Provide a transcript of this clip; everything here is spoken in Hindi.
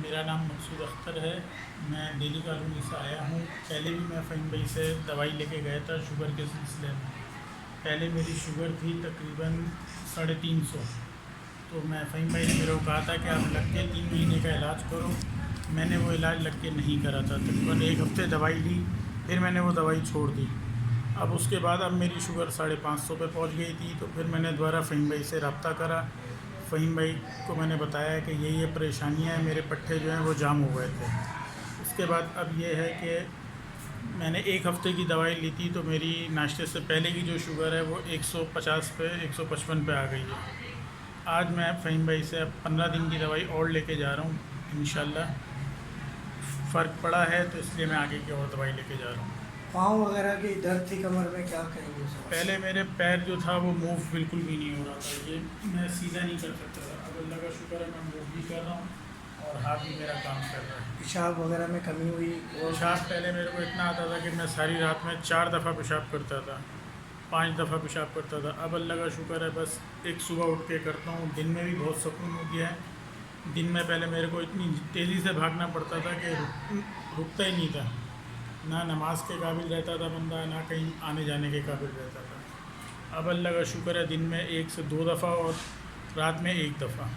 मेरा नाम मकसूद अख्तर है। मैं दिल्ली कॉलोनी से आया हूँ। पहले भी मैं फ़हीम भाई से दवाई लेके गया था शुगर के सिलसिले में। पहले मेरी शुगर थी तकरीबन 350। तो मैं फ़हीम भाई ने मेरे को कहा था कि आप लग के 3 महीने का इलाज करो। मैंने वो इलाज लग के नहीं करा था, तकरीबन 1 हफ़्ते दवाई ली, फिर मैंने वो दवाई छोड़ दी। अब उसके बाद अब मेरी शुगर 550 पे पहुंच गई थी। तो फिर मैंने दोबारा फ़हीम भाई से रब्ता करा। फ़हीम भाई को मैंने बताया कि ये परेशानियां हैं, मेरे पट्टे जो हैं वो जाम हो गए थे। उसके बाद अब ये है कि मैंने 1 हफ़्ते की दवाई ली थी, तो मेरी नाश्ते से पहले की जो शुगर है वो 150 पे 155 पे आ गई है। आज मैं फ़हीम भाई से अब 15 दिन की दवाई और लेके जा रहा हूँ। इंशाल्लाह फ़र्क पड़ा है, तो इसलिए मैं आगे की और दवाई लेके जा रहा हूँ। पाँव वगैरह की दर्द थी कमर में, क्या कहेंगे समस्या? पहले मेरे पैर जो था वो मूव बिल्कुल भी नहीं हो रहा था, ये मैं सीधा नहीं कर सकता था। अब अल्लाह का शुक्र है मैं मूव भी कर रहा हूँ और हाथ भी मेरा काम कर रहा है। पेशाब वगैरह में कमी हुई और पेशाब पहले मेरे को इतना आता था कि मैं सारी रात में 4 दफ़ा पेशाब करता था, 5 दफ़ा पेशाब करता था। अब अल्लाह का शुक्र है बस एक सुबह उठ के करता हूँ। दिन में भी बहुत सुकून हो गया है। दिन में पहले मेरे को इतनी तेज़ी से भागना पड़ता था कि रुकता ही नहीं था। ना नमाज के काबिल रहता था बंदा, ना कहीं आने जाने के काबिल रहता था। अब अल्लाह का शुक्र है दिन में 1 से 2 दफ़ा और रात में 1 दफ़ा।